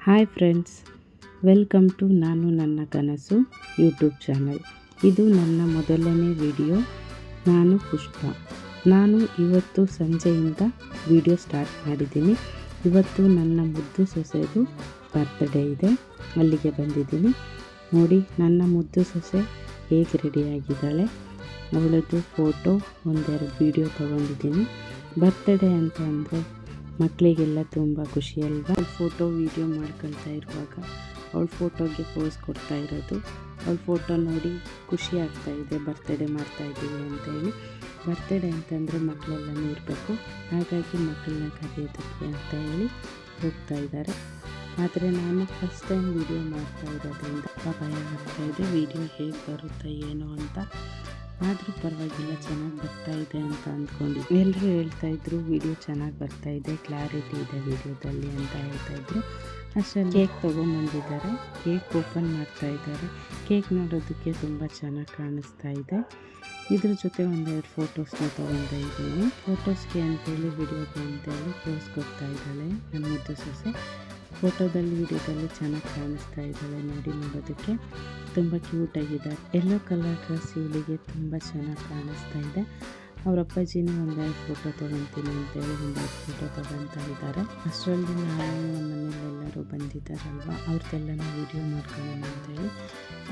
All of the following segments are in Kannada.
ಹಾಯ್ ಫ್ರೆಂಡ್ಸ್, ವೆಲ್ಕಮ್ ಟು ನಾನು ನನ್ನ ಕನಸು ಯೂಟ್ಯೂಬ್ ಚಾನಲ್. ಇದು ನನ್ನ ಮೊದಲನೇ ವಿಡಿಯೋ. ನಾನು ಪುಷ್ಪ. ನಾನು ಇವತ್ತು ಸಂಜೆಯಿಂದ ವಿಡಿಯೋ ಸ್ಟಾರ್ಟ್ ಮಾಡಿದ್ದೀನಿ. ಇವತ್ತು ನನ್ನ ಮುದ್ದು ಸೊಸೆದು ಬರ್ತ್ಡೇ ಇದೆ, ಅಲ್ಲಿಗೆ ಬಂದಿದ್ದೀನಿ. ನೋಡಿ ನನ್ನ ಮುದ್ದು ಸೊಸೆ ಹೇಗೆ ರೆಡಿಯಾಗಿದ್ದಾಳೆ. ಅವಳದ್ದು ಫೋಟೋ ಒಂದೆರಡು ವಿಡಿಯೋ ತೊಗೊಂಡಿದ್ದೀನಿ. ಬರ್ತ್ಡೇ ಅಂತ ಅಂದರೆ ಮಕ್ಕಳಿಗೆಲ್ಲ ತುಂಬ ಖುಷಿ ಅಲ್ವಾ. ಫೋಟೋ ವೀಡಿಯೋ ಮಾಡ್ಕೊಳ್ತಾ ಇರುವಾಗ ಅವಳ ಫೋಟೋಗೆ ಪೋಸ್ ಕೊಡ್ತಾ ಇರೋದು. ಅವಳ ಫೋಟೋ ನೋಡಿ ಖುಷಿ ಆಗ್ತಾಯಿದೆ, ಬರ್ತ್ಡೇ ಮಾಡ್ತಾಯಿದ್ದೀವಿ ಅಂತೇಳಿ. ಬರ್ತ್ಡೇ ಅಂತಂದರೆ ಮಕ್ಕಳೆಲ್ಲನೂ ಇರಬೇಕು, ಹಾಗಾಗಿ ಮಕ್ಕಳನ್ನ ಕರೆಯೋದಕ್ಕೆ ಅಂತ ಹೇಳಿ ಹೋಗ್ತಾ ಇದ್ದಾರೆ. ಆದರೆ ನಾನು ಫಸ್ಟ್ ಟೈಮ್ ವೀಡಿಯೋ ಮಾಡ್ತಾ ಇರೋದ್ರಿಂದ ಭಯ ಆಗ್ತಾಯಿದೆ, ವೀಡಿಯೋ ಹೇಗೆ ಬರುತ್ತೆ ಏನೋ ಅಂತ. ಆದರೂ ಪರವಾಗಿಲ್ಲ, ಚೆನ್ನಾಗಿ ಬರ್ತಾಯಿದೆ ಅಂತ ಅಂದ್ಕೊಂಡಿದ್ದೆ. ಎಲ್ಲರೂ ಹೇಳ್ತಾಯಿದ್ರು ವೀಡಿಯೋ ಚೆನ್ನಾಗಿ ಬರ್ತಾಯಿದೆ, ಕ್ಲಾರಿಟಿ ಇದೆ ವೀಡಿಯೋದಲ್ಲಿ ಅಂತ ಹೇಳ್ತಾಯಿದ್ರು. ಅಷ್ಟರಲ್ಲಿ ಕೇಕ್ ತೊಗೊಂಬಂದಿದ್ದಾರೆ, ಕೇಕ್ ಓಪನ್ ಮಾಡ್ತಾಯಿದ್ದಾರೆ. ಕೇಕ್ ನೋಡೋದಕ್ಕೆ ತುಂಬ ಚೆನ್ನಾಗಿ ಕಾಣಿಸ್ತಾ ಇದೆ. ಇದ್ರ ಜೊತೆ ಒಂದೆರಡು ಫೋಟೋಸ್ನ ತೊಗೊತಾ ಇದ್ದೀನಿ. ಫೋಟೋಸ್ಗೆ ಅಂತೇಳಿ ವಿಡಿಯೋಗೆ ಅಂತೇಳಿ ಪೋಸ್ ಕೊಡ್ತಾ ಇದ್ದಾಳೆ ನನ್ನ ಮುದ್ದು ಸೊಸೆ. ಫೋಟೋದಲ್ಲಿ ವಿಡಿಯೋದಲ್ಲಿ ಚೆನ್ನಾಗಿ ಕಾಣಿಸ್ತಾ ಇದ್ದಾಳೆ, ನೋಡೋದಕ್ಕೆ ತುಂಬ ಕ್ಯೂಟಾಗಿದ್ದಾರೆ. ಯೆಲ್ಲೋ ಕಲರ್ ಡ್ರೆಸ್ ಇವಳಿಗೆ ತುಂಬ ಚೆನ್ನಾಗಿ ಕಾಣಿಸ್ತಾ ಇದೆ. ಅವ್ರ ಅಪ್ಪಾಜಿನೂ ಒಂದೆರಡು ಫೋಟೋ ತೊಗೊತೀನಿ ಅಂತೇಳಿ ಒಂದೆರಡು ಫೋಟೋ ತೊಗೊತಾ ಇದ್ದಾರೆ. ಅಷ್ಟರಲ್ಲಿ ನಾನು ನಮ್ಮ ಮನೇಲೆಲ್ಲರೂ ಬಂದಿದ್ದಾರಲ್ವ, ಅವ್ರದ್ದೆಲ್ಲನೂ ವೀಡಿಯೋ ಮಾಡ್ಕೊಳ್ಳೋಣ ಅಂತೇಳಿ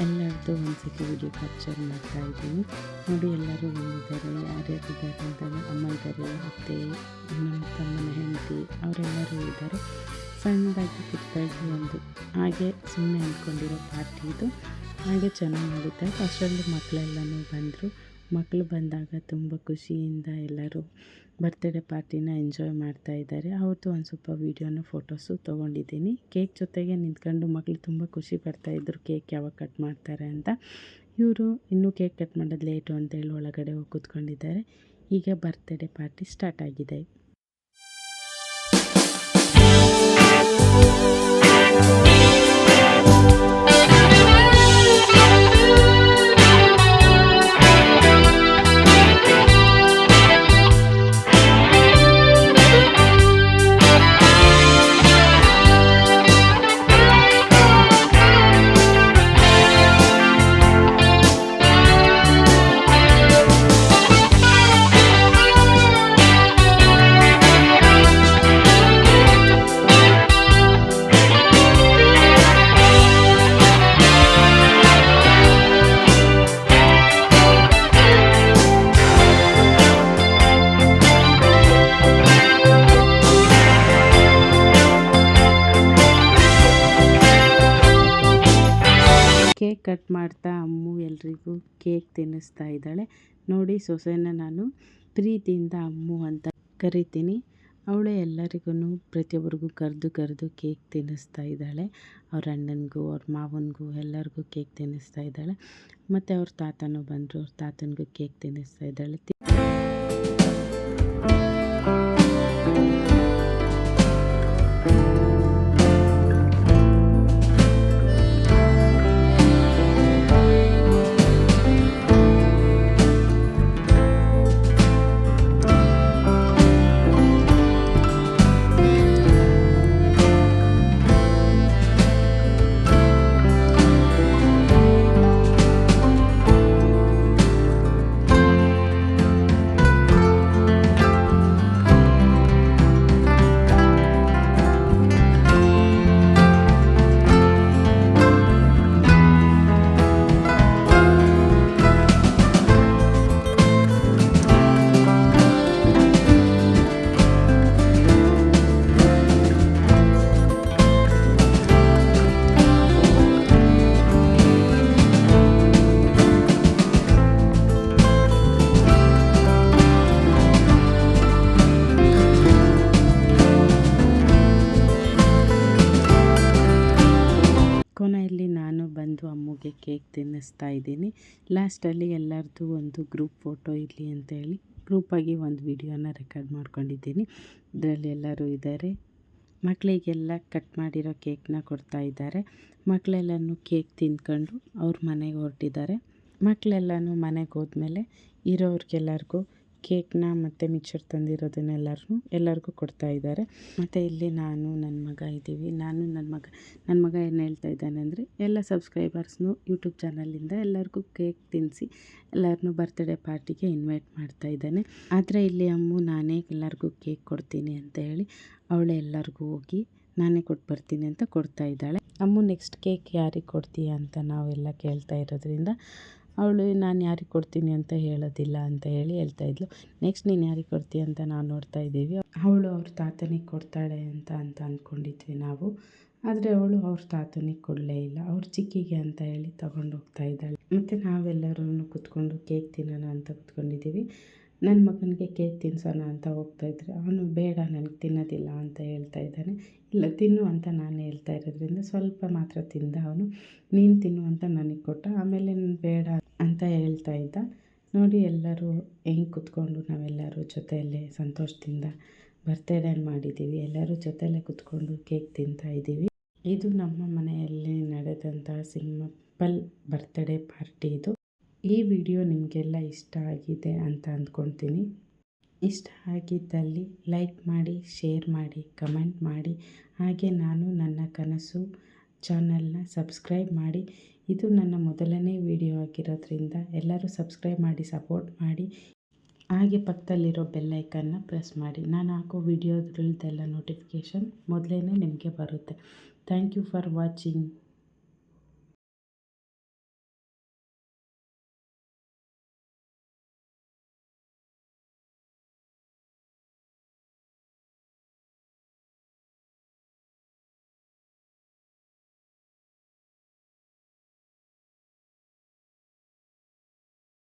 ಎಲ್ಲರದ್ದು ಒಂದ್ಸತಿ ವೀಡಿಯೋ ಕ್ಯಾಪ್ಚರ್ ಮಾಡ್ತಾ ಇದ್ದೀನಿ. ನೋಡಿ ಎಲ್ಲರೂ ಬಂದಿದ್ದಾರೆ, ಯಾರ್ಯಾರಿದ್ದಾರೆ ಅಂತಂದರೆ ಅಮ್ಮ ಇದ್ದಾರೆ, ಅತ್ತೆ, ನಮ್ಮ ತಮ್ಮನ ಹೆಂಡತಿ, ಅವರೆಲ್ಲರೂ ಇದ್ದಾರೆ. ಸಣ್ಣದಾಗಿ ಪುಟ್ಟದಾಗಿ ಒಂದು ಹಾಗೆ ಸುಮ್ಮನೆ ಅಂದ್ಕೊಂಡಿರೋ ಪಾರ್ಟಿ ಇದು. ಹಾಗೆ ಚೆನ್ನಾಗಿ ನಡೀತಾ ಇತ್ತು. ಅಷ್ಟರಲ್ಲಿ ಮಕ್ಕಳೆಲ್ಲನೂ ಬಂದರು. ಮಕ್ಕಳು ಬಂದಾಗ ತುಂಬ ಖುಷಿಯಿಂದ ಎಲ್ಲರೂ ಬರ್ತ್ಡೇ ಪಾರ್ಟಿನ ಎಂಜಾಯ್ ಮಾಡ್ತಾ ಇದ್ದಾರೆ. ಅವ್ರದ್ದು ಒಂದು ಸ್ವಲ್ಪ ವೀಡಿಯೋನ ಫೋಟೋಸು ತೊಗೊಂಡಿದ್ದೀನಿ. ಕೇಕ್ ಜೊತೆಗೆ ನಿಂತ್ಕೊಂಡು ಮಕ್ಕಳು ತುಂಬ ಖುಷಿ ಪಡ್ತಾಯಿದ್ರು ಕೇಕ್ ಯಾವಾಗ ಕಟ್ ಮಾಡ್ತಾರೆ ಅಂತ. ಇವರು ಇನ್ನೂ ಕೇಕ್ ಕಟ್ ಮಾಡೋದು ಲೇಟು ಅಂತೇಳಿ ಒಳಗಡೆ ಹೋಗಿ ಕೂತ್ಕೊಂಡಿದ್ದಾರೆ. ಈಗ ಬರ್ತ್ಡೇ ಪಾರ್ಟಿ ಸ್ಟಾರ್ಟ್ ಆಗಿದೆ. ಕೇಕ್ ಕಟ್ ಮಾಡ್ತಾ ಅಮ್ಮು ಎಲ್ರಿಗೂ ಕೇಕ್ ತಿನ್ನಿಸ್ತಾ ಇದ್ದಾಳೆ. ನೋಡಿ ಸೊಸೆನ ನಾನು ಪ್ರೀತಿಯಿಂದ ಅಮ್ಮು ಅಂತ ಕರಿತೀನಿ. ಅವಳೇ ಎಲ್ಲರಿಗೂ ಪ್ರತಿಯೊಬ್ಬರಿಗೂ ಕರೆದು ಕೇಕ್ ತಿನ್ನಿಸ್ತಾ ಇದ್ದಾಳೆ. ಅವ್ರ ಅಣ್ಣನಿಗೂ ಅವ್ರ ಮಾವನಿಗೂ ಎಲ್ಲರಿಗೂ ಕೇಕ್ ತಿನ್ನಿಸ್ತಾ ಇದ್ದಾಳೆ. ಮತ್ತು ಅವ್ರ ತಾತನೂ ಬಂದರು, ಅವ್ರ ತಾತನಿಗೂ ಕೇಕ್ ತಿನ್ನಿಸ್ತಾ ಇದ್ದಾಳೆ. ಕೊನೆಯಲ್ಲಿ ನಾನು ಬಂದು ಅಮ್ಮಗೆ ಕೇಕ್ ತಿನ್ನಿಸ್ತಾ ಇದ್ದೀನಿ. ಲಾಸ್ಟಲ್ಲಿ ಎಲ್ಲರದ್ದು ಒಂದು ಗ್ರೂಪ್ ಫೋಟೋ ಇರಲಿ ಅಂತೇಳಿ ಗ್ರೂಪಾಗಿ ಒಂದು ವಿಡಿಯೋನ ರೆಕಾರ್ಡ್ ಮಾಡ್ಕೊಂಡಿದ್ದೀನಿ. ಇದರಲ್ಲಿ ಎಲ್ಲರೂ ಇದ್ದಾರೆ. ಮಕ್ಕಳಿಗೆಲ್ಲ ಕಟ್ ಮಾಡಿರೋ ಕೇಕ್ನ ಕೊಡ್ತಾ ಇದ್ದಾರೆ. ಮಕ್ಕಳೆಲ್ಲನೂ ಕೇಕ್ ತಿಂದ್ಕೊಂಡು ಅವ್ರ ಮನೆಗೆ ಹೊರಟಿದ್ದಾರೆ. ಮಕ್ಕಳೆಲ್ಲನೂ ಮನೆಗೆ ಹೋದ್ಮೇಲೆ ಇರೋರಿಗೆಲ್ಲರಿಗೂ ಕೇಕ್ನ ಮತ್ತು ಮಿಕ್ಚರ್ ತಂದಿರೋದನ್ನೆಲ್ಲರೂ ಎಲ್ಲರಿಗೂ ಕೊಡ್ತಾ ಇದ್ದಾರೆ. ಮತ್ತು ಇಲ್ಲಿ ನಾನು ನನ್ನ ಮಗ ಇದ್ದೀವಿ. ನನ್ನ ಮಗ ಏನು ಹೇಳ್ತಾ ಇದ್ದಾನೆ ಅಂದರೆ, ಎಲ್ಲ ಸಬ್ಸ್ಕ್ರೈಬರ್ಸ್ನು ಯೂಟ್ಯೂಬ್ ಚಾನಲಿಂದ ಎಲ್ಲರಿಗೂ ಕೇಕ್ ತಿನ್ನಿಸಿ ಎಲ್ಲರನ್ನೂ ಬರ್ತ್ಡೇ ಪಾರ್ಟಿಗೆ ಇನ್ವೈಟ್ ಮಾಡ್ತಾ ಇದ್ದಾನೆ. ಆದರೆ ಇಲ್ಲಿ ಅಮ್ಮು ನಾನೇ ಎಲ್ಲರಿಗೂ ಕೇಕ್ ಕೊಡ್ತೀನಿ ಅಂತ ಹೇಳಿ ಅವಳೇ ಎಲ್ಲರಿಗೂ ಹೋಗಿ ನಾನೇ ಕೊಟ್ಟು ಬರ್ತೀನಿ ಅಂತ ಕೊಡ್ತಾ ಇದ್ದಾಳೆ. ಅಮ್ಮು ನೆಕ್ಸ್ಟ್ ಕೇಕ್ ಯಾರಿಗೆ ಕೊಡ್ತೀಯ ಅಂತ ನಾವೆಲ್ಲ ಕೇಳ್ತಾ ಇರೋದ್ರಿಂದ ಅವಳು ನಾನು ಯಾರಿಗೆ ಕೊಡ್ತೀನಿ ಅಂತ ಹೇಳೋದಿಲ್ಲ ಅಂತ ಹೇಳಿ ಹೇಳ್ತಾಯಿದ್ಲು. ನೆಕ್ಸ್ಟ್ ನೀನು ಯಾರಿಗೆ ಕೊಡ್ತೀಯ ಅಂತ ನಾವು ನೋಡ್ತಾ ಇದ್ದೀವಿ. ಅವಳು ಅವ್ರ ತಾತನಿಗೆ ಕೊಡ್ತಾಳೆ ಅಂತ ಅಂದ್ಕೊಂಡಿದ್ವಿ ನಾವು. ಆದರೆ ಅವಳು ಅವ್ರ ತಾತನಿಗೆ ಕೊಡಲೇ ಇಲ್ಲ, ಅವ್ರ ಚಿಕ್ಕಿಗೆ ಅಂತ ಹೇಳಿ ತಗೊಂಡು ಹೋಗ್ತಾ ಇದ್ದಾಳೆ. ಮತ್ತು ನಾವೆಲ್ಲರೂ ಕೂತ್ಕೊಂಡು ಕೇಕ್ ತಿನ್ನೋಣ ಅಂತ ಕೂತ್ಕೊಂಡಿದ್ದೀವಿ. ನನ್ನ ಮಗನಿಗೆ ಕೇಕ್ ತಿನ್ನಿಸೋಣ ಅಂತ ಹೋಗ್ತಾಯಿದ್ರೆ ಅವನು ಬೇಡ ನನಗೆ ತಿನ್ನೋದಿಲ್ಲ ಅಂತ ಹೇಳ್ತಾ ಇದ್ದಾನೆ. ಇಲ್ಲ ತಿನ್ನು ಅಂತ ನಾನು ಹೇಳ್ತಾ ಇರೋದ್ರಿಂದ ಸ್ವಲ್ಪ ಮಾತ್ರ ತಿಂದ ಅವನು. ನೀನು ತಿನ್ನು ಅಂತ ನನಗೆ ಕೊಟ್ಟ. ಆಮೇಲೆ ಬೇಡ ಅಂತ ಹೇಳ್ತಾ ಇದ್ದ. ನೋಡಿ ಎಲ್ಲರೂ ಹೆಂಗೆ ಕೂತ್ಕೊಂಡು ನಾವೆಲ್ಲರೂ ಜೊತೆಯಲ್ಲೇ ಸಂತೋಷದಿಂದ ಬರ್ತ್ಡೇ ಮಾಡಿದ್ದೀವಿ. ಎಲ್ಲರೂ ಜೊತೆಯಲ್ಲೇ ಕೂತ್ಕೊಂಡು ಕೇಕ್ ತಿಂತಾಯಿದ್ದೀವಿ. ಇದು ನಮ್ಮ ಮನೆಯಲ್ಲಿ ನಡೆದಂತಹ ಸಿಂಪಲ್ ಬರ್ತ್ಡೇ ಪಾರ್ಟಿ ಇದು. ಈ ವಿಡಿಯೋ ನಿಮಗೆಲ್ಲ ಇಷ್ಟ ಆಗಿದೆ ಅಂತ ಅಂದ್ಕೊಳ್ತೀನಿ. ಇಷ್ಟ ಆಗಿದ್ದಲ್ಲಿ ಲೈಕ್ ಮಾಡಿ, ಶೇರ್ ಮಾಡಿ, ಕಮೆಂಟ್ ಮಾಡಿ. ಹಾಗೆ ನಾನು ನನ್ನ ಕನಸು ಚಾನಲ್ನ ಸಬ್ಸ್ಕ್ರೈಬ್ ಮಾಡಿ. ಇದು ನನ್ನ ಮೊದಲನೇ ವಿಡಿಯೋ ಆಗಿರೋದ್ರಿಂದ ಎಲ್ಲರೂ ಸಬ್ಸ್ಕ್ರೈಬ್ ಮಾಡಿ ಸಪೋರ್ಟ್ ಮಾಡಿ. ಹಾಗೆ ಪಕ್ಕದಲ್ಲಿರೋ ಬೆಲ್ಲೈಕನ್ನ ಪ್ರೆಸ್ ಮಾಡಿ. ನಾನು ಹಾಕೋ ವಿಡಿಯೋದ್ರದ್ದೆಲ್ಲ ನೋಟಿಫಿಕೇಷನ್ ಮೊದಲೇ ನಿಮಗೆ ಬರುತ್ತೆ. Thank you for watching.